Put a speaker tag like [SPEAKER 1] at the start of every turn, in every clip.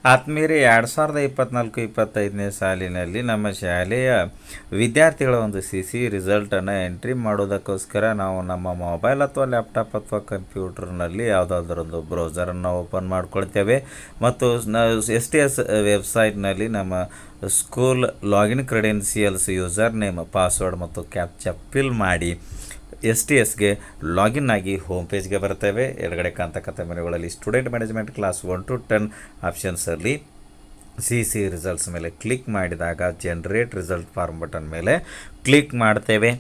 [SPEAKER 1] ಆತ್ಮೀಯರೇ 2024-25ನೇ ಸಾಲಿನಲ್ಲಿ ನಮ್ಮ ಶಾಲೆಯ ವಿದ್ಯಾರ್ಥಿಗಳ ಒಂದು ರಿಸಲ್ಟನ್ನು ಎಂಟ್ರಿ ಮಾಡೋದಕ್ಕೋಸ್ಕರ ನಾವು ನಮ್ಮ ಮೊಬೈಲ್ ಅಥವಾ ಲ್ಯಾಪ್ಟಾಪ್ ಅಥವಾ ಕಂಪ್ಯೂಟರ್ನಲ್ಲಿ ಯಾವುದಾದ್ರೊಂದು ಬ್ರೌಸರನ್ನು ಓಪನ್ ಮಾಡ್ಕೊಳ್ತೇವೆ ಮತ್ತು STS ವೆಬ್ಸೈಟ್ನಲ್ಲಿ ನಮ್ಮ school login credentials user name password ಮತ್ತು ಕ್ಯಾಪ್ಚಾ ಫಿಲ್ ಮಾಡಿ STSಗೆ ಲಾಗಿನ್ ಆಗಿ ಹೋಮ್ ಪೇಜ್ಗೆ ಬರ್ತೇವೆ. ಎಡಗಡೆ ಕಾಣ್ತಕ್ಕಂಥ ಮೆನುಗಳಲ್ಲಿ ಸ್ಟೂಡೆಂಟ್ ಮ್ಯಾನೇಜ್ಮೆಂಟ್ ಕ್ಲಾಸ್ 1 to 10 ಆಪ್ಷನ್ಸಲ್ಲಿ ರಿಸಲ್ಟ್ಸ್ ಮೇಲೆ ಕ್ಲಿಕ್ ಮಾಡಿದಾಗ ಜನರೇಟ್ ರಿಸಲ್ಟ್ ಫಾರ್ಮ್ ಬಟನ್ ಮೇಲೆ ಕ್ಲಿಕ್ ಮಾಡ್ತೇವೆ.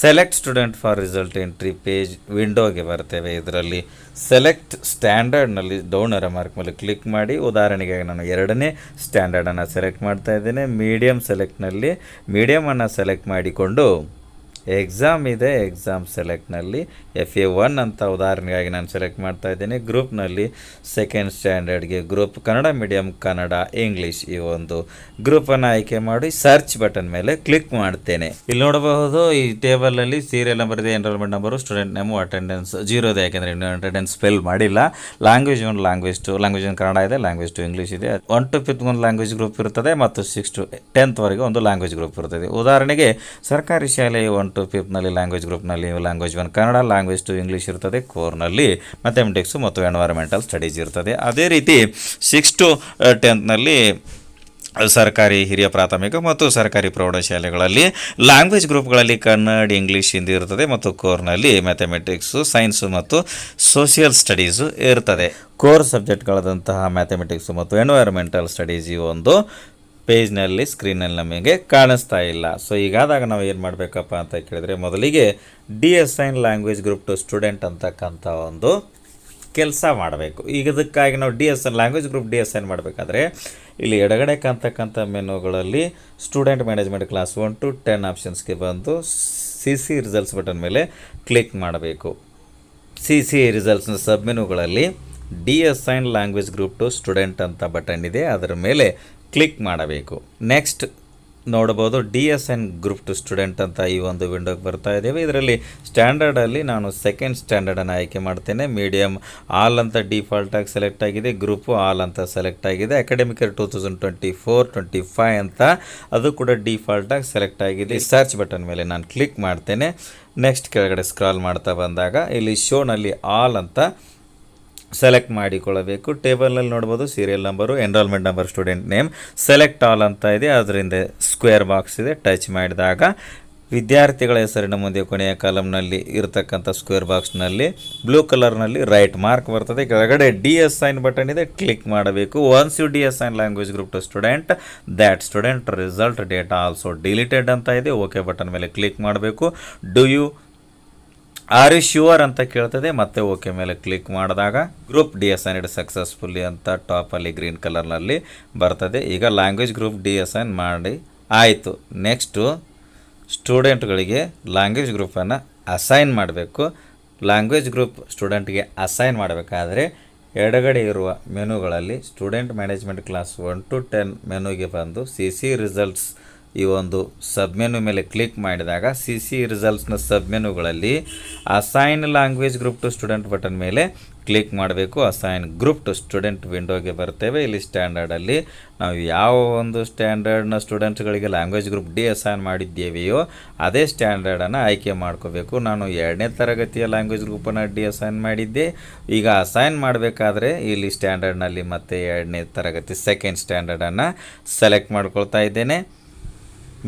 [SPEAKER 1] Select student for result entry page ವಿಂಡೋಗೆ ಬರ್ತೇವೆ. ಇದರಲ್ಲಿ ಸೆಲೆಕ್ಟ್ ಸ್ಟ್ಯಾಂಡರ್ಡ್ನಲ್ಲಿ ಡೌನ್ ಅರ ಮಾರ್ಕ್ ಮೇಲೆ ಕ್ಲಿಕ್ ಮಾಡಿ, ಉದಾಹರಣೆಗೆ ನಾನು 2ನೇ ಸ್ಟ್ಯಾಂಡರ್ಡನ್ನು ಸೆಲೆಕ್ಟ್ ಮಾಡ್ತಾ ಇದ್ದೇನೆ. ಮೀಡಿಯಮ್ ಸೆಲೆಕ್ಟ್ನಲ್ಲಿ ಮೀಡಿಯಮನ್ನು ಸೆಲೆಕ್ಟ್ ಮಾಡಿಕೊಂಡು ಎಕ್ಸಾಮ್ ಇದೆ, ಎಕ್ಸಾಮ್ ಸೆಲೆಕ್ಟ್ನಲ್ಲಿ FA1 ಅಂತ ಉದಾಹರಣೆಗಾಗಿ ನಾನು ಸೆಲೆಕ್ಟ್ ಮಾಡ್ತಾ ಇದ್ದೇನೆ. ಗ್ರೂಪ್ನಲ್ಲಿ ಸೆಕೆಂಡ್ ಸ್ಟ್ಯಾಂಡರ್ಡ್ಗೆ group Kannada medium, Kannada, English ಈ ಒಂದು ಗ್ರೂಪನ್ನು ಆಯ್ಕೆ ಮಾಡಿ ಸರ್ಚ್ ಬಟನ್ ಮೇಲೆ ಕ್ಲಿಕ್ ಮಾಡ್ತೇನೆ. ಇಲ್ಲಿ ನೋಡಬಹುದು ಈ ಟೇಬಲಲ್ಲಿ ಸೀರಿಯಲ್ ನಂಬರ್ ಇದೆ, enrolment number, student name, attendance 0 ಇದೆ, ಯಾಕೆಂದರೆ ಇನ್ನೂ ಅಟೆಂಡೆನ್ಸ್ ಫಿಲ್ ಮಾಡಿಲ್ಲ. ಲ್ಯಾಂಗ್ವೇಜ್ 1, ಲ್ಯಾಂಗ್ವೇಜ್ 2, ಲ್ಯಾಂಗ್ವೇಜ್ 1 ಕನ್ನಡ ಇದೆ, ಲ್ಯಾಂಗ್ವೇಜ್ 2 ಇಂಗ್ಲೀಷ್ ಇದೆ. 1 to 5th ಒಂದು ಲ್ಯಾಂಗ್ವೇಜ್ ಗ್ರೂಪ್ ಇರ್ತದೆ ಮತ್ತು 6 to 10th ವರೆಗೆ ಒಂದು ಲ್ಯಾಂಗ್ವೇಜ್ ಗ್ರೂಪ್ ಇರ್ತದೆ. ಉದಾಹರಣೆಗೆ ಸರ್ಕಾರಿ ಶಾಲೆಯ 1 to 5th ಲ್ಯಾಂಗ್ವೇಜ್ ಗ್ರೂಪ್ನಲ್ಲಿ ಲ್ಯಾಂಗ್ವೇಜ್ 1 ಕನ್ನಡ, ಲ್ಯಾಂಗ್ವೇಜ್ 2 ಇಂಗ್ಲೀಷ್ ಇರ್ತದೆ. ಕೋರ್ನಲ್ಲಿ ಮ್ಯಾಥಮೆಟಿಕ್ಸು ಮತ್ತು ಎನ್ವೈರನ್ಮೆಂಟಲ್ ಸ್ಟಡೀಸ್ ಇರ್ತದೆ. ಅದೇ ರೀತಿ 6 to 10th ಸರ್ಕಾರಿ ಹಿರಿಯ ಪ್ರಾಥಮಿಕ ಮತ್ತು ಸರ್ಕಾರಿ ಪ್ರೌಢಶಾಲೆಗಳಲ್ಲಿ ಲ್ಯಾಂಗ್ವೇಜ್ ಗ್ರೂಪ್ಗಳಲ್ಲಿ ಕನ್ನಡ, ಇಂಗ್ಲೀಷ್, ಹಿಂದಿ ಇರ್ತದೆ ಮತ್ತು ಕೋರ್ನಲ್ಲಿ ಮ್ಯಾಥಮೆಟಿಕ್ಸು, ಸೈನ್ಸು ಮತ್ತು ಸೋಷಿಯಲ್ ಸ್ಟಡೀಸು ಇರ್ತದೆ. ಕೋರ್ ಸಬ್ಜೆಕ್ಟ್ಗಳಾದಂತಹ ಮ್ಯಾಥಮೆಟಿಕ್ಸು ಮತ್ತು ಎನ್ವೈರನ್ಮೆಂಟಲ್ ಸ್ಟಡೀಸ್ ಈ ಒಂದು ಪೇಜ್ನಲ್ಲಿ ಸ್ಕ್ರೀನಲ್ಲಿ ನಮಗೆ ಕಾಣಿಸ್ತಾ ಇಲ್ಲ. ಸೊ ಈಗಾದಾಗ ನಾವು ಏನು ಮಾಡಬೇಕಪ್ಪ ಅಂತ ಕೇಳಿದರೆ, ಮೊದಲಿಗೆ DSign language group to student ಅಂತಕ್ಕಂಥ ಒಂದು ಕೆಲಸ ಮಾಡಬೇಕು. ಈಗ ಇದಕ್ಕಾಗಿ ನಾವು ಲ್ಯಾಂಗ್ವೇಜ್ ಗ್ರೂಪ್ DSign ಮಾಡಬೇಕಾದ್ರೆ ಇಲ್ಲಿ ಎಡಗಡೆ ಕಾಣ್ತಕ್ಕಂಥ ಮೆನುಗಳಲ್ಲಿ ಸ್ಟೂಡೆಂಟ್ ಮ್ಯಾನೇಜ್ಮೆಂಟ್ ಕ್ಲಾಸ್ 1 to 10 ಆಪ್ಷನ್ಸ್ಗೆ ಬಂದು ರಿಸಲ್ಟ್ಸ್ ಬಟನ್ ಮೇಲೆ ಕ್ಲಿಕ್ ಮಾಡಬೇಕು. ರಿಸಲ್ಟ್ಸ್ನ ಸಬ್ ಮೆನುಗಳಲ್ಲಿ DSign language group to student ಅಂತ ಬಟನ್ ಇದೆ, ಅದರ ಮೇಲೆ ಕ್ಲಿಕ್ ಮಾಡಬೇಕು. ನೆಕ್ಸ್ಟ್ ನೋಡ್ಬೋದು DSign ಗ್ರೂಪ್ ಟು ಸ್ಟೂಡೆಂಟ್ ಅಂತ ಈ ಒಂದು ವಿಂಡೋಗೆ ಬರ್ತಾ ಇದ್ದೇವೆ. ಇದರಲ್ಲಿ ಸ್ಟ್ಯಾಂಡರ್ಡಲ್ಲಿ ನಾನು ಸೆಕೆಂಡ್ ಸ್ಟ್ಯಾಂಡರ್ಡನ್ನು ಆಯ್ಕೆ ಮಾಡ್ತೇನೆ. ಮೀಡಿಯಮ್ ಆಲ್ ಅಂತ ಡಿಫಾಲ್ಟಾಗಿ ಸೆಲೆಕ್ಟ್ ಆಗಿದೆ, ಗ್ರೂಪು ಆಲ್ ಅಂತ ಸೆಲೆಕ್ಟ್ ಆಗಿದೆ. ಅಕಾಡೆಮಿಕ್ ಇಯರ್ 2024-25 ಅಂತ ಅದು ಕೂಡ ಡಿಫಾಲ್ಟಾಗಿ ಸೆಲೆಕ್ಟ್ ಆಗಿದೆ. ಸರ್ಚ್ ಬಟನ್ ಮೇಲೆ ನಾನು ಕ್ಲಿಕ್ ಮಾಡ್ತೇನೆ. ನೆಕ್ಸ್ಟ್ ಕೆಳಗಡೆ ಸ್ಕ್ರಾಲ್ ಮಾಡ್ತಾ ಬಂದಾಗ ಇಲ್ಲಿ ಶೋನಲ್ಲಿ ಆಲ್ ಅಂತ ಸೆಲೆಕ್ಟ್ ಮಾಡಿಕೊಳ್ಳಬೇಕು. ಟೇಬಲ್ನಲ್ಲಿ ನೋಡ್ಬೋದು serial number, enrolment number, student name, select all ಅಂತ ಇದೆ. ಅದರಿಂದ ಸ್ಕ್ವೇರ್ ಬಾಕ್ಸ್ ಇದೆ, ಟಚ್ ಮಾಡಿದಾಗ ವಿದ್ಯಾರ್ಥಿಗಳ ಹೆಸರಿನ ಮುಂದೆ ಕೊನೆಯ ಕಾಲಮ್ನಲ್ಲಿ ಇರತಕ್ಕಂಥ ಸ್ಕ್ವೇರ್ ಬಾಕ್ಸ್ನಲ್ಲಿ ಬ್ಲೂ ಕಲರ್ನಲ್ಲಿ ರೈಟ್ ಮಾರ್ಕ್ ಬರ್ತದೆ. ಕೆಳಗಡೆ DSign ಬಟನ್ ಇದೆ, ಕ್ಲಿಕ್ ಮಾಡಬೇಕು. Once you DSign language group to student that student result data also deleted ಅಂತ ಇದೆ. ಓಕೆ ಬಟನ್ ಮೇಲೆ ಕ್ಲಿಕ್ ಮಾಡಬೇಕು. ಆರ್ ಯು ಶ್ಯೂರ್ ಅಂತ ಕೇಳ್ತದೆ, ಮತ್ತೆ ಓಕೆ ಮೇಲೆ ಕ್ಲಿಕ್ ಮಾಡಿದಾಗ ಗ್ರೂಪ್ DSigned ಸಕ್ಸಸ್ಫುಲ್ಲಿ ಅಂತ ಟಾಪಲ್ಲಿ ಗ್ರೀನ್ ಕಲರ್ನಲ್ಲಿ ಬರ್ತದೆ. ಈಗ ಲ್ಯಾಂಗ್ವೇಜ್ ಗ್ರೂಪ್ DSign ಮಾಡಿ ಆಯಿತು. ನೆಕ್ಸ್ಟು ಸ್ಟೂಡೆಂಟ್ಗಳಿಗೆ ಲ್ಯಾಂಗ್ವೇಜ್ ಗ್ರೂಪನ್ನು ಅಸೈನ್ ಮಾಡಬೇಕು. ಲ್ಯಾಂಗ್ವೇಜ್ ಗ್ರೂಪ್ ಸ್ಟೂಡೆಂಟ್ಗೆ ಅಸೈನ್ ಮಾಡಬೇಕಾದ್ರೆ ಎಡಗಡೆ ಇರುವ ಮೆನುಗಳಲ್ಲಿ ಸ್ಟೂಡೆಂಟ್ ಮ್ಯಾನೇಜ್ಮೆಂಟ್ ಕ್ಲಾಸ್ 1 to 10 ಮೆನುಗೆ ಬಂದು ರಿಸಲ್ಟ್ಸ್ ಈ ಒಂದು ಸಬ್ ಮೆನು ಮೇಲೆ ಕ್ಲಿಕ್ ಮಾಡಿದಾಗ ರಿಸಲ್ಟ್ಸ್ನ ಸಬ್ ಮೆನುಗಳಲ್ಲಿ assign language group to student button ಮೇಲೆ ಕ್ಲಿಕ್ ಮಾಡಬೇಕು. ಅಸೈನ್ ಗ್ರೂಪ್ ಟು ಸ್ಟೂಡೆಂಟ್ ವಿಂಡೋಗೆ ಬರ್ತೇವೆ. ಇಲ್ಲಿ ಸ್ಟ್ಯಾಂಡರ್ಡಲ್ಲಿ ನಾವು ಯಾವ ಒಂದು ಸ್ಟ್ಯಾಂಡರ್ಡ್ನ ಸ್ಟೂಡೆಂಟ್ಸ್ಗಳಿಗೆ ಲ್ಯಾಂಗ್ವೇಜ್ ಗ್ರೂಪ್ DSign ಮಾಡಿದ್ದೇವೆಯೋ ಅದೇ ಸ್ಟ್ಯಾಂಡರ್ಡನ್ನು ಆಯ್ಕೆ ಮಾಡ್ಕೋಬೇಕು. ನಾನು 2ನೇ ತರಗತಿಯ ಲ್ಯಾಂಗ್ವೇಜ್ ಗ್ರೂಪನ್ನು DSign ಮಾಡಿದ್ದೆ. ಈಗ ಅಸೈನ್ ಮಾಡಬೇಕಾದ್ರೆ ಇಲ್ಲಿ ಸ್ಟ್ಯಾಂಡರ್ಡ್ನಲ್ಲಿ ಮತ್ತೆ 2ನೇ ತರಗತಿ ಸೆಕೆಂಡ್ ಸ್ಟ್ಯಾಂಡರ್ಡನ್ನು ಸೆಲೆಕ್ಟ್ ಮಾಡ್ಕೊಳ್ತಾ ಇದ್ದೇನೆ.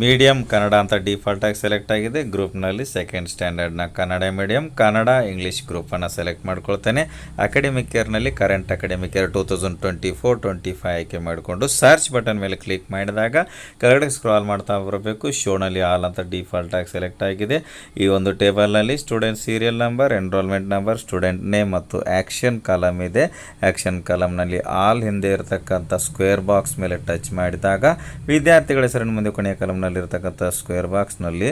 [SPEAKER 1] ಮೀಡಿಯಮ್ ಕನ್ನಡ ಅಂತ ಡಿಫಾಲ್ಟಾಗಿ ಸೆಲೆಕ್ಟ್ ಆಗಿದೆ. ಗ್ರೂಪ್ನಲ್ಲಿ ಸೆಕೆಂಡ್ ಸ್ಟ್ಯಾಂಡರ್ಡ್ನ ಕನ್ನಡ ಮೀಡಿಯಮ್, ಕನ್ನಡ, ಇಂಗ್ಲೀಷ್ ಗ್ರೂಪನ್ನು ಸೆಲೆಕ್ಟ್ ಮಾಡ್ಕೊಳ್ತೇನೆ. ಅಕಾಡೆಮಿಕ್ ಇಯರ್ನಲ್ಲಿ ಕರೆಂಟ್ ಅಕಾಡೆಮಿಕ್ ಇಯರ್ 2024-25 ಆಯ್ಕೆ ಮಾಡಿಕೊಂಡು ಸರ್ಚ್ ಬಟನ್ ಮೇಲೆ ಕ್ಲಿಕ್ ಮಾಡಿದಾಗ ಕೆಳಗಡೆ ಸ್ಕ್ರಾಲ್ ಮಾಡ್ತಾ ಬರಬೇಕು. ಶೋನಲ್ಲಿ ಆಲ್ ಅಂತ ಡಿಫಾಲ್ಟಾಗಿ ಸೆಲೆಕ್ಟ್ ಆಗಿದೆ. ಈ ಒಂದು ಟೇಬಲ್ನಲ್ಲಿ student serial number, enrolment number, student name ಮತ್ತು ಆ್ಯಕ್ಷನ್ ಕಾಲಮ್ ಇದೆ. ಆ್ಯಕ್ಷನ್ ಕಾಲಮ್ನಲ್ಲಿ ಆಲ್ ಹಿಂದೆ ಇರತಕ್ಕಂಥ ಸ್ಕ್ವೇರ್ ಬಾಕ್ಸ್ ಮೇಲೆ ಟಚ್ ಮಾಡಿದಾಗ ವಿದ್ಯಾರ್ಥಿಗಳ ಹೆಸರಿನ ಮುಂದೆ ಕೊನೆಯ ಕಾಲಮ್ನಲ್ಲಿ ಇರತಕ್ಕಂಥ ಸ್ಕ್ವೇರ್ ಬಾಕ್ಸ್ನಲ್ಲಿ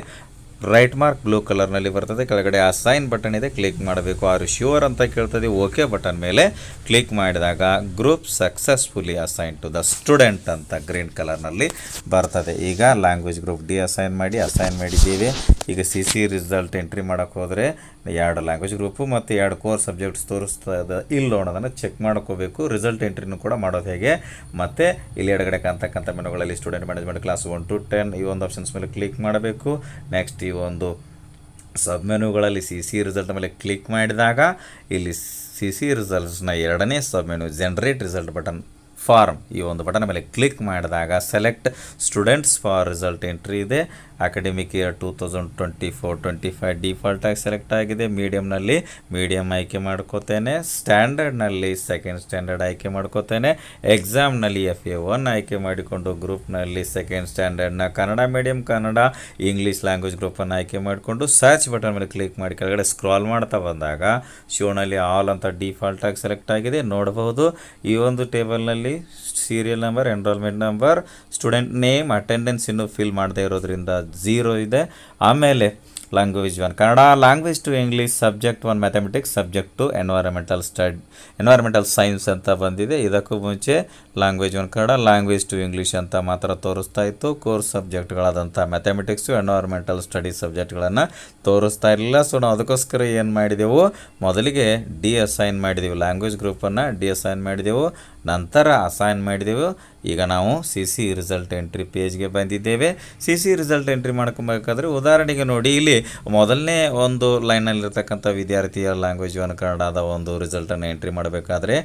[SPEAKER 1] ರೈಟ್ ಮಾರ್ಕ್ ಬ್ಲೂ ಕಲರ್ನಲ್ಲಿ ಬರ್ತದೆ. ಕೆಳಗಡೆ ಅಸೈನ್ ಬಟನ್ ಇದೆ, ಕ್ಲಿಕ್ ಮಾಡಬೇಕು. ಆರ್ ಯು ಶ್ಯೂರ್ ಅಂತ ಕೇಳ್ತದೆ. ಓಕೆ ಬಟನ್ ಮೇಲೆ ಕ್ಲಿಕ್ ಮಾಡಿದಾಗ group successfully assign to the student ಅಂತ ಗ್ರೀನ್ ಕಲರ್ನಲ್ಲಿ ಬರ್ತದೆ. ಈಗ ಲ್ಯಾಂಗ್ವೇಜ್ ಗ್ರೂಪ್ DSign ಮಾಡಿದ್ದೀವಿ. ಈಗ ರಿಸಲ್ಟ್ ಎಂಟ್ರಿ ಮಾಡೋಕ್ಕೆ ಹೋದರೆ ಎರಡು ಲ್ಯಾಂಗ್ವೇಜ್ ಗ್ರೂಪು ಮತ್ತು ಎರಡು ಕೋರ್ ಸಬ್ಜೆಕ್ಟ್ಸ್ ತೋರಿಸ್ತದೆ ಇಲ್ಲೋ ಅನ್ನೋದನ್ನು ಚೆಕ್ ಮಾಡ್ಕೋಬೇಕು. ರಿಸಲ್ಟ್ ಎಂಟ್ರಿನೂ ಕೂಡ ಮಾಡೋದು ಹೇಗೆ, ಮತ್ತು ಇಲ್ಲಿ ಎಡಗಡೆ ಕಾಣ್ತಕ್ಕಂಥ ಮೆನುಗಳಲ್ಲಿ ಸ್ಟೂಡೆಂಟ್ ಮ್ಯಾನೇಜ್ಮೆಂಟ್ ಕ್ಲಾಸ್ 1 to 10 ಈ ಒಂದು ಆಪ್ಷನ್ಸ್ ಮೇಲೆ ಕ್ಲಿಕ್ ಮಾಡಬೇಕು. ನೆಕ್ಸ್ಟ್ ಈ ಒಂದು ಸಬ್ ಮೆನುಗಳಲ್ಲಿ CC ರಿಸಲ್ಟ್ ಮೇಲೆ ಕ್ಲಿಕ್ ಮಾಡಿದಾಗ ಇಲ್ಲಿ CC ರಿಸಲ್ಟ್ಸ್ನ ಎರಡನೇ sub menu generate result button form ಈ ಒಂದು ಬಟನ್ ಮೇಲೆ ಕ್ಲಿಕ್ ಮಾಡಿದಾಗ select students for result entry ಇದೆ. ಅಕಾಡೆಮಿಕ್ ಇಯರ್ 2024-25 ಡಿಫಾಲ್ಟಾಗಿ ಸೆಲೆಕ್ಟ್ ಆಗಿದೆ. ಮೀಡಿಯಮ್ನಲ್ಲಿ ಮೀಡಿಯಮ್ ಆಯ್ಕೆ ಮಾಡ್ಕೋತೇನೆ. ಸ್ಟ್ಯಾಂಡರ್ಡ್ನಲ್ಲಿ ಸೆಕೆಂಡ್ ಸ್ಟ್ಯಾಂಡರ್ಡ್ ಆಯ್ಕೆ ಮಾಡ್ಕೋತೇನೆ. ಎಕ್ಸಾಮ್ನಲ್ಲಿ FA1 ಆಯ್ಕೆ ಮಾಡಿಕೊಂಡು ಗ್ರೂಪ್ನಲ್ಲಿ ಸೆಕೆಂಡ್ ಸ್ಟ್ಯಾಂಡರ್ಡ್ನ Kannada medium Kannada English language ಗ್ರೂಪನ್ನು ಆಯ್ಕೆ ಮಾಡಿಕೊಂಡು ಸರ್ಚ್ ಬಟನ್ ಮೇಲೆ ಕ್ಲಿಕ್ ಮಾಡಿ ಕೆಳಗಡೆ ಸ್ಕ್ರಾಲ್ ಮಾಡ್ತಾ ಬಂದಾಗ ಶೋನಲ್ಲಿ ಆಲ್ ಅಂತ ಡಿಫಾಲ್ಟಾಗಿ ಸೆಲೆಕ್ಟ್ ಆಗಿದೆ. ನೋಡಬಹುದು ಈ ಒಂದು ಟೇಬಲ್ನಲ್ಲಿ serial number, enrolment number, student name, attendance ಇನ್ನೂ ಫಿಲ್ ಮಾಡದೇ ಇರೋದ್ರಿಂದ 0 ಇದೆ. ಆಮೇಲೆ language 1 Kannada, language 2 English, subject 1 mathematics, subject 2 environmental science ಅಂತ ಬಂದಿದೆ. ಇದಕ್ಕೂ ಮುಂಚೆ ಲ್ಯಾಂಗ್ವೇಜ್ 1 ಕನ್ನಡ, ಲ್ಯಾಂಗ್ವೇಜ್ 2 ಇಂಗ್ಲೀಷ್ ಅಂತ ಮಾತ್ರ ತೋರಿಸ್ತಾ ಇತ್ತು. ಕೋರ್ಸ್ ಸಬ್ಜೆಕ್ಟ್ಗಳಾದಂಥ ಮ್ಯಾಥಮೆಟಿಕ್ಸು, ಎನ್ವೈರನ್ಮೆಂಟಲ್ ಸ್ಟಡೀಸ್ ಸಬ್ಜೆಕ್ಟ್ಗಳನ್ನು ತೋರಿಸ್ತಾ ಇರಲಿಲ್ಲ. ಸೊ ನಾವು ಅದಕ್ಕೋಸ್ಕರ ಏನು ಮಾಡಿದೆವು, ಮೊದಲಿಗೆ ಅಸೈನ್ ಮಾಡಿದೆವು, ಲ್ಯಾಂಗ್ವೇಜ್ ಗ್ರೂಪನ್ನು ಅಸೈನ್ ಮಾಡಿದೆವು, ನಂತರ ಅಸೈನ್ ಮಾಡಿದೆವು. ಈಗ ನಾವು CC ರಿಸಲ್ಟ್ ಎಂಟ್ರಿ ಪೇಜ್ಗೆ ಬಂದಿದ್ದೇವೆ. CC ರಿಸಲ್ಟ್ ಎಂಟ್ರಿ ಮಾಡ್ಕೊಬೇಕಾದ್ರೆ ಉದಾಹರಣೆಗೆ ನೋಡಿ, ಇಲ್ಲಿ ಮೊದಲನೇ ಒಂದು ಲೈನಲ್ಲಿರ್ತಕ್ಕಂಥ ವಿದ್ಯಾರ್ಥಿಯ ಲ್ಯಾಂಗ್ವೇಜ್ 1 ಕನ್ನಡದ ಒಂದು ರಿಸಲ್ಟನ್ನು ಎಂಟ್ರಿ ಮಾಡಬೇಕಾದ್ರೆ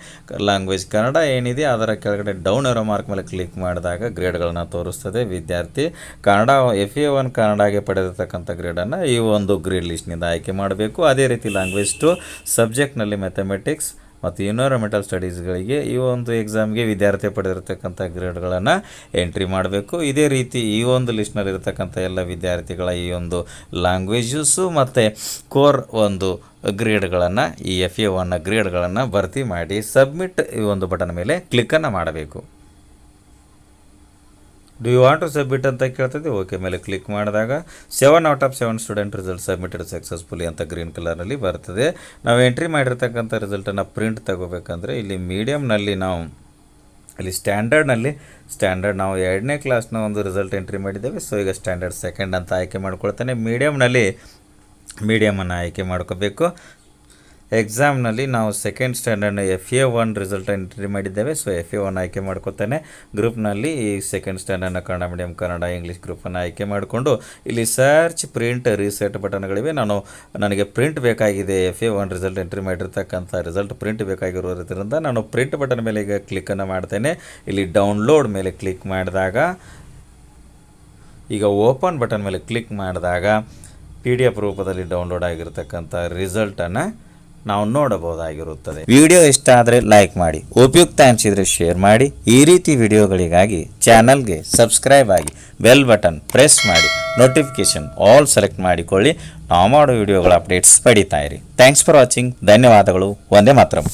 [SPEAKER 1] ಲ್ಯಾಂಗ್ವೇಜ್ ಕನ್ನಡ ಏನಿದೆ ಅದರ ಕೆಳಗಡೆ ಡೌನ್ ಏರೋ ಮಾರ್ಕ್ ಮೇಲೆ ಕ್ಲಿಕ್ ಮಾಡಿದಾಗ ಗ್ರೇಡ್ಗಳನ್ನು ತೋರಿಸ್ತದೆ. ವಿದ್ಯಾರ್ಥಿ ಕನ್ನಡ FA1 ಕನ್ನಡಗೆ ಪಡೆದಿರ್ತಕ್ಕಂಥ ಗ್ರೇಡನ್ನು ಈ ಒಂದು ಗ್ರೇಡ್ ಲಿಸ್ಟ್ನಿಂದ ಆಯ್ಕೆ ಮಾಡಬೇಕು. ಅದೇ ರೀತಿ ಲ್ಯಾಂಗ್ವೇಜ್ 2 ಸಬ್ಜೆಕ್ಟ್ನಲ್ಲಿ ಮ್ಯಾಥಮೆಟಿಕ್ಸ್ ಮತ್ತು ಎನ್ವೈರನ್ಮೆಂಟಲ್ ಸ್ಟಡೀಸ್ಗಳಿಗೆ ಈ ಒಂದು ಎಕ್ಸಾಮ್ಗೆ ವಿದ್ಯಾರ್ಥಿ ಪಡೆದಿರತಕ್ಕಂಥ ಗ್ರೇಡ್ಗಳನ್ನು ಎಂಟ್ರಿ ಮಾಡಬೇಕು. ಇದೇ ರೀತಿ ಈ ಒಂದು ಲಿಸ್ಟ್ನಲ್ಲಿರ್ತಕ್ಕಂಥ ಎಲ್ಲ ವಿದ್ಯಾರ್ಥಿಗಳ ಈ ಒಂದು ಲ್ಯಾಂಗ್ವೇಜಸ್ಸು ಮತ್ತು ಕೋರ್ ಒಂದು ಗ್ರೇಡ್ಗಳನ್ನು ಈ FA1 ಗ್ರೇಡ್ಗಳನ್ನು ಭರ್ತಿ ಮಾಡಿ ಸಬ್ಮಿಟ್ ಈ ಒಂದು ಬಟನ್ ಮೇಲೆ ಕ್ಲಿಕ್ಕನ್ನು ಮಾಡಬೇಕು. Do you want to submit ಅಂತ ಕೇಳ್ತದೆ. ಓಕೆ ಮೇಲೆ ಕ್ಲಿಕ್ ಮಾಡಿದಾಗ 7 out of 7 student result submitted successfully ಅಂತ ಗ್ರೀನ್ ಕಲರ್ನಲ್ಲಿ ಬರ್ತದೆ. ನಾವು ಎಂಟ್ರಿ ಮಾಡಿರ್ತಕ್ಕಂಥ ರಿಸಲ್ಟನ್ನು ಪ್ರಿಂಟ್ ತಗೋಬೇಕಂದ್ರೆ ಇಲ್ಲಿ ಮೀಡಿಯಮ್ನಲ್ಲಿ ನಾವು ಇಲ್ಲಿ ಸ್ಟ್ಯಾಂಡರ್ಡ್ ನಾವು 2ನೇ ಕ್ಲಾಸ್ನ ಒಂದು ರಿಸಲ್ಟ್ ಎಂಟ್ರಿ ಮಾಡಿದ್ದೇವೆ. ಸೊ ಈಗ ಸ್ಟ್ಯಾಂಡರ್ಡ್ ಸೆಕೆಂಡ್ ಅಂತ ಆಯ್ಕೆ ಮಾಡ್ಕೊಳ್ತೇನೆ. ಮೀಡಿಯಮ್ನಲ್ಲಿ ಮೀಡಿಯಮನ್ನು ಆಯ್ಕೆ ಮಾಡ್ಕೋಬೇಕು. ಎಕ್ಸಾಮ್ನಲ್ಲಿ ನಾವು ಸೆಕೆಂಡ್ ಸ್ಟ್ಯಾಂಡರ್ಡ್ನ FA1 ರಿಸಲ್ಟ್ ಎಂಟ್ರಿ ಮಾಡಿದ್ದೇವೆ. ಸೊ FA1 ಆಯ್ಕೆ ಮಾಡ್ಕೋತೇನೆ. ಗ್ರೂಪ್ನಲ್ಲಿ ಈ ಸೆಕೆಂಡ್ ಸ್ಟ್ಯಾಂಡರ್ಡ್ನ ಕನ್ನಡ ಮೀಡಿಯಮ್ ಕನ್ನಡ ಇಂಗ್ಲೀಷ್ ಗ್ರೂಪನ್ನು ಆಯ್ಕೆ ಮಾಡಿಕೊಂಡು ಇಲ್ಲಿ ಸರ್ಚ್ ಪ್ರಿಂಟ್ ರೀಸೆಟ್ ಬಟನ್ಗಳಿವೆ. ನನಗೆ ಪ್ರಿಂಟ್ ಬೇಕಾಗಿದೆ. FA1 ರಿಸಲ್ಟ್ ಎಂಟ್ರಿ ಮಾಡಿರ್ತಕ್ಕಂಥ ರಿಸಲ್ಟ್ ಪ್ರಿಂಟ್ ಬೇಕಾಗಿರೋದ್ರಿಂದ ನಾನು ಪ್ರಿಂಟ್ ಬಟನ್ ಮೇಲೆ ಈಗ ಕ್ಲಿಕ್ಕನ್ನು ಮಾಡ್ತೇನೆ. ಇಲ್ಲಿ ಡೌನ್ಲೋಡ್ ಮೇಲೆ ಕ್ಲಿಕ್ ಮಾಡಿದಾಗ ಈಗ ಓಪನ್ ಬಟನ್ ಮೇಲೆ ಕ್ಲಿಕ್ ಮಾಡಿದಾಗ PDF ರೂಪದಲ್ಲಿ ಡೌನ್ಲೋಡ್ ಆಗಿರ್ತಕ್ಕಂಥ ರಿಸಲ್ಟನ್ನು ನಾವು ನೋಡಬಹುದಾಗಿರುತ್ತದೆ. ವಿಡಿಯೋ ಇಷ್ಟ ಆದರೆ ಲೈಕ್ ಮಾಡಿ, ಉಪಯುಕ್ತ ಅನಿಸಿದರೆ ಶೇರ್ ಮಾಡಿ. ಈ ರೀತಿ ವಿಡಿಯೋಗಳಿಗಾಗಿ ಚಾನಲ್ಗೆ ಸಬ್ಸ್ಕ್ರೈಬ್ ಆಗಿ ಬೆಲ್ ಬಟನ್ ಪ್ರೆಸ್ ಮಾಡಿ ನೋಟಿಫಿಕೇಶನ್ ಆಲ್ ಸೆಲೆಕ್ಟ್ ಮಾಡಿಕೊಳ್ಳಿ. ನಾವು ಮಾಡೋ ವಿಡಿಯೋಗಳ ಅಪ್ಡೇಟ್ಸ್ ಪಡಿತಾ ಇರಿ. Thanks for watching. ಧನ್ಯವಾದಗಳು. ವಂದೇ ಮಾತರಂ.